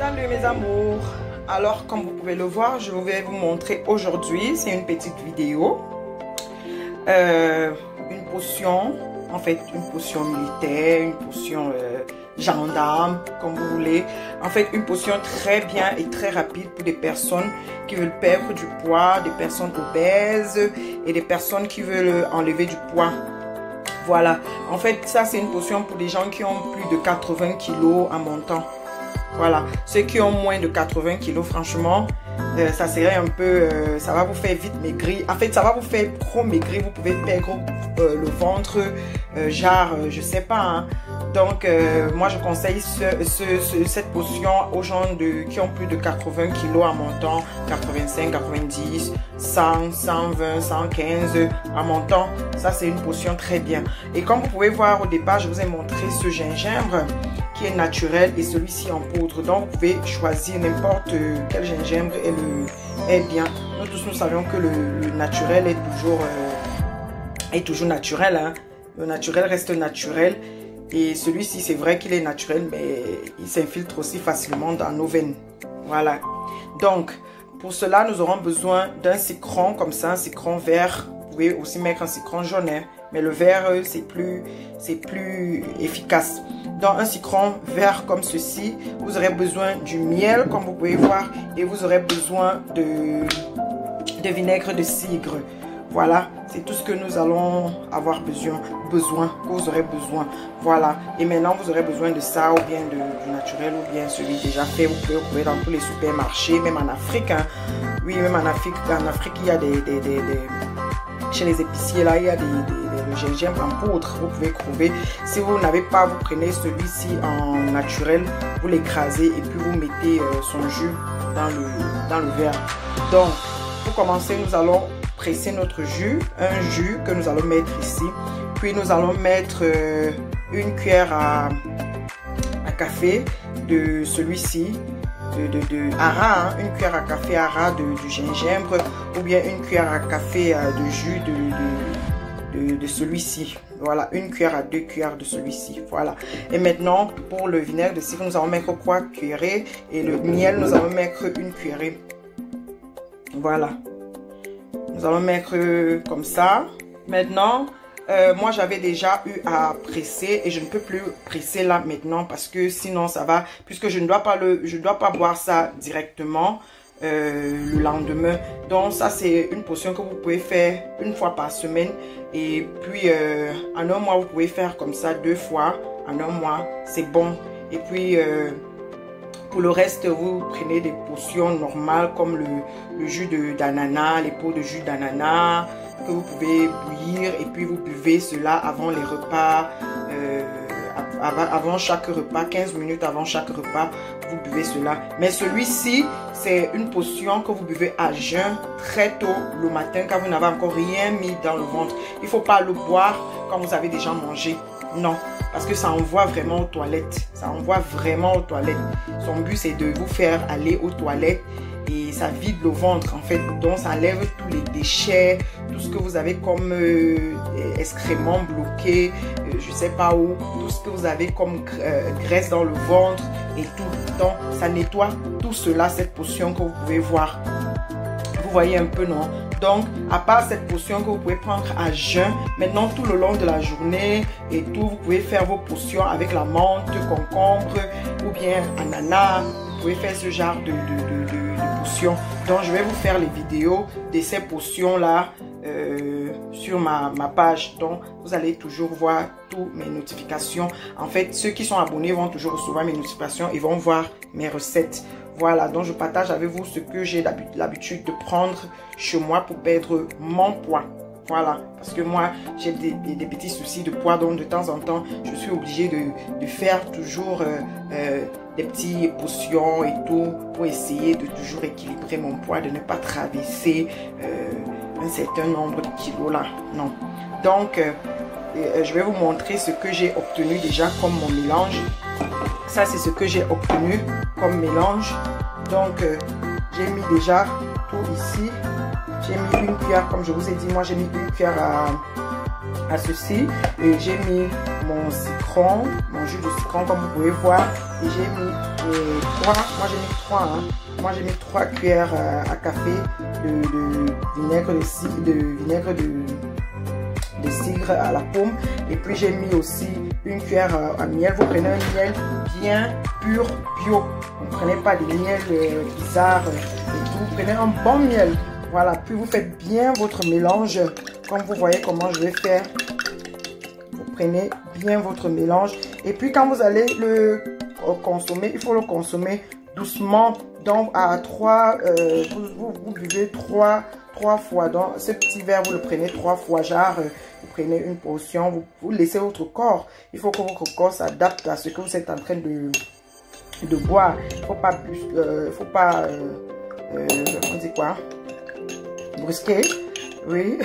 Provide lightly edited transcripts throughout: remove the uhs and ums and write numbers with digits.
Salut mes amours. Alors comme vous pouvez le voir, je vais vous montrer aujourd'hui, c'est une petite vidéo, une potion, en fait une potion militaire, une potion gendarme, comme vous voulez. En fait une potion très bien et très rapide pour des personnes qui veulent perdre du poids, des personnes obèses et des personnes qui veulent enlever du poids. Voilà, en fait ça c'est une potion pour des gens qui ont plus de 80 kilos en montant. Voilà, ceux qui ont moins de 80 kilos, franchement, ça serait un peu, ça va vous faire vite maigrir. En fait, ça va vous faire trop maigrir. Vous pouvez perdre le ventre, genre, je sais pas. Hein. Donc, moi, je conseille cette potion aux gens qui ont plus de 80 kilos en montant, 85, 90, 100, 120, 115 en montant. Ça, c'est une potion très bien. Et comme vous pouvez voir au départ, je vous ai montré ce gingembre qui est naturel et celui-ci en poudre. Donc, vous pouvez choisir n'importe quel gingembre est bien. Nous tous, nous savions que le naturel est toujours naturel. Hein. Le naturel reste naturel. Et celui-ci, c'est vrai qu'il est naturel, mais il s'infiltre aussi facilement dans nos veines. Voilà. Donc, pour cela, nous aurons besoin d'un citron comme ça, un citron vert. Vous pouvez aussi mettre un citron jaune, hein, mais le vert, c'est plus efficace. Dans un citron vert comme ceci, vous aurez besoin du miel, comme vous pouvez voir, et vous aurez besoin de vinaigre de cidre. Voilà, c'est tout ce que nous allons avoir besoin, que vous aurez besoin. Voilà, et maintenant vous aurez besoin de ça, ou bien du naturel, ou bien celui déjà fait. Vous pouvez le trouver dans tous les supermarchés, même en Afrique. Hein. Oui, même en Afrique, il y a chez les épiciers, là, il y a le gingembre en poudre. Vous pouvez trouver. Si vous n'avez pas, vous prenez celui-ci en naturel, vous l'écrasez et puis vous mettez son jus dans le verre. Donc, pour commencer, nous allons presser notre jus, un jus que nous allons mettre ici. Puis nous allons mettre une cuillère à café de celui-ci, de Ara, hein, une cuillère à café Ara du gingembre, ou bien une cuillère à café de jus de celui-ci. Voilà, une cuillère à 2 cuillères de celui-ci. Voilà. Et maintenant, pour le vinaigre de cidre, nous allons mettre 3 cuillerées. Et le miel, nous allons mettre une cuillerée. Voilà. Nous allons mettre comme ça. Maintenant, moi j'avais déjà eu à presser et je ne peux plus presser là maintenant parce que sinon ça va, puisque je ne dois pas boire ça directement le lendemain. Donc ça c'est une potion que vous pouvez faire une fois par semaine et puis en un mois vous pouvez faire comme ça 2 fois. En un mois c'est bon. Et puis pour le reste, vous prenez des potions normales comme le jus d'ananas, les pots de jus d'ananas que vous pouvez bouillir et puis vous buvez cela avant les repas, avant chaque repas, 15 minutes avant chaque repas, vous buvez cela. Mais celui-ci, c'est une potion que vous buvez à jeun très tôt le matin quand vous n'avez encore rien mis dans le ventre. Il ne faut pas le boire quand vous avez déjà mangé. Non, parce que ça envoie vraiment aux toilettes. Ça envoie vraiment aux toilettes. Son but, c'est de vous faire aller aux toilettes et ça vide le ventre, en fait. Donc, ça enlève tous les déchets, tout ce que vous avez comme excréments bloqués, je sais pas où, tout ce que vous avez comme graisse dans le ventre et tout. Donc, ça nettoie tout cela, cette potion que vous pouvez voir. Vous voyez un peu, non? Donc, à part cette potion que vous pouvez prendre à jeun, maintenant tout le long de la journée et tout, vous pouvez faire vos potions avec la menthe, concombre ou bien ananas. Vous pouvez faire ce genre de potions. Donc, je vais vous faire les vidéos de ces potions-là sur ma page. Donc, vous allez toujours voir toutes mes notifications. En fait, ceux qui sont abonnés vont toujours recevoir mes notifications et vont voir mes recettes. Voilà, donc je partage avec vous ce que j'ai l'habitude de prendre chez moi pour perdre mon poids. Voilà, parce que moi, j'ai des petits soucis de poids, donc de temps en temps, je suis obligée de faire toujours des petites potions et tout pour essayer de toujours équilibrer mon poids, de ne pas traverser un certain nombre de kilos là. Non. Donc, je vais vous montrer ce que j'ai obtenu déjà comme mon mélange. Ça, c'est ce que j'ai obtenu comme mélange. Donc, j'ai mis déjà tout ici. J'ai mis une cuillère, comme je vous ai dit, moi j'ai mis une cuillère à ceci. Et j'ai mis mon citron, mon jus de citron, comme vous pouvez voir. Et j'ai mis 3, moi j'ai mis 3, hein. Moi j'ai mis 3 cuillères à café de vinaigre de cidre à la pomme. Et puis j'ai mis aussi une cuillère à miel. Vous prenez un miel bien pur, bio. Vous ne prenez pas des miels bizarres et tout. Vous prenez un bon miel. Voilà, puis vous faites bien votre mélange. Comme vous voyez comment je vais faire. Vous prenez bien votre mélange. Et puis quand vous allez le consommer, il faut le consommer doucement. Donc à 3, vous buvez 3 fois. Donc ce petit verre, vous le prenez 3 fois. Genre, vous prenez une portion, vous laissez votre corps. Il faut que votre corps s'adapte à ce que vous êtes en train de boire. Il ne faut pas, on dit quoi? Brusquer. Oui.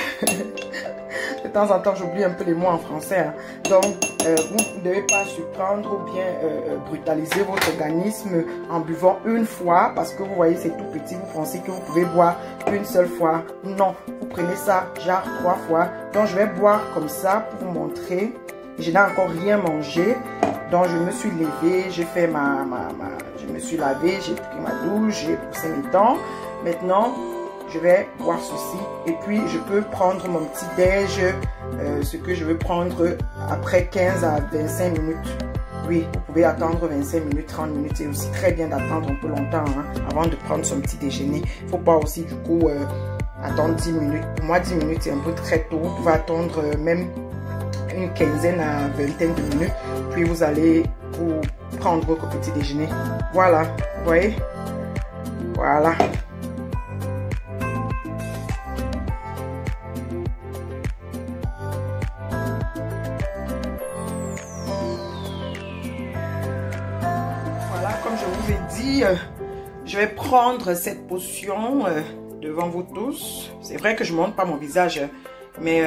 De temps en temps, j'oublie un peu les mots en français. Hein. Donc, vous ne devez pas surprendre ou bien brutaliser votre organisme en buvant une fois. Parce que vous voyez, c'est tout petit. Vous pensez que vous pouvez boire une seule fois. Non, vous prenez ça genre 3 fois. Donc, je vais boire comme ça pour vous montrer. Je n'ai encore rien mangé. Donc, je me suis levée. J'ai fait je me suis lavée. J'ai pris ma douche. J'ai poussé mes dents. Maintenant, je vais boire ceci et puis je peux prendre mon petit déj, ce que je veux prendre après 15 à 25 minutes. Oui, vous pouvez attendre 25 minutes, 30 minutes. C'est aussi très bien d'attendre un peu longtemps hein, avant de prendre son petit déjeuner. Il ne faut pas aussi du coup attendre 10 minutes. Pour moi, 10 minutes, c'est un peu très tôt. Vous pouvez attendre même une quinzaine à vingtaine de minutes. Puis vous allez vous prendre votre petit déjeuner. Voilà, vous voyez? Voilà. Comme je vous ai dit, je vais prendre cette potion devant vous tous. C'est vrai que je ne montre pas mon visage, mais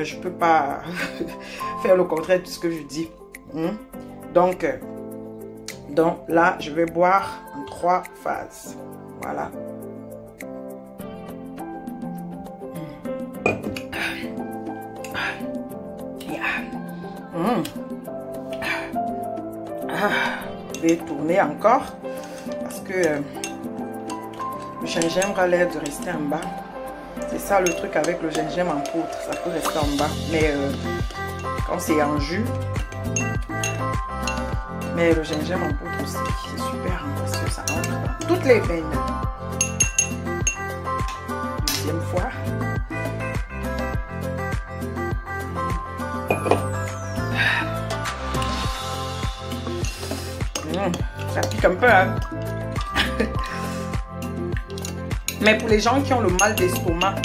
je ne peux pas faire le contraire de ce que je dis. Donc là, je vais boire en 3 phases. Voilà. Je vais tourner encore parce que le gingembre a l'air de rester en bas. C'est ça le truc avec le gingembre en poudre, ça peut rester en bas. Mais quand c'est en jus, mais le gingembre en poudre aussi, c'est super hein, parce que ça rentre dans toutes les veines. Deuxième fois. Ça pique un peu, hein? Mais pour les gens qui ont le mal d'estomac,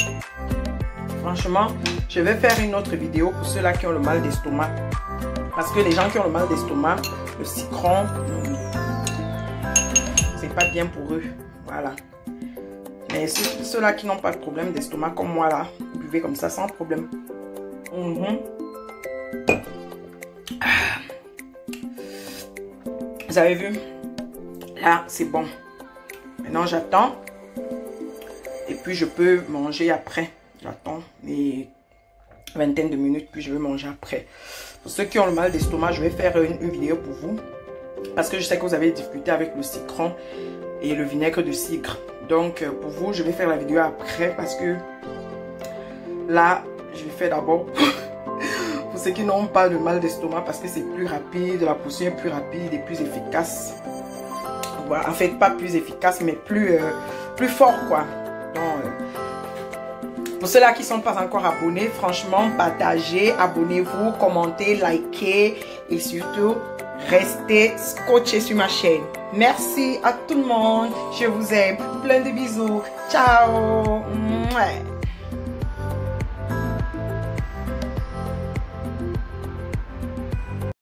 franchement, je vais faire une autre vidéo pour ceux-là qui ont le mal d'estomac. Parce que les gens qui ont le mal d'estomac, le citron, c'est pas bien pour eux. Voilà. Mais ceux-là qui n'ont pas de problème d'estomac comme moi là, vous buvez comme ça sans problème. Vous avez vu? Là, c'est bon. Maintenant, j'attends. Et puis, je peux manger après. J'attends les vingtaine de minutes, puis je vais manger après. Pour ceux qui ont le mal d'estomac, je vais faire une vidéo pour vous. Parce que je sais que vous avez des difficultés avec le citron et le vinaigre de cidre. Donc, pour vous, je vais faire la vidéo après. Parce que là, je vais faire d'abord... Pour ceux qui n'ont pas de mal d'estomac, parce que c'est plus rapide, la potion est plus rapide et plus efficace. Voilà, en fait, pas plus efficace, mais plus fort, quoi. Donc, pour ceux-là qui ne sont pas encore abonnés, franchement, partagez, abonnez-vous, commentez, likez et surtout, restez scotchés sur ma chaîne. Merci à tout le monde. Je vous aime. Plein de bisous. Ciao. Mouais.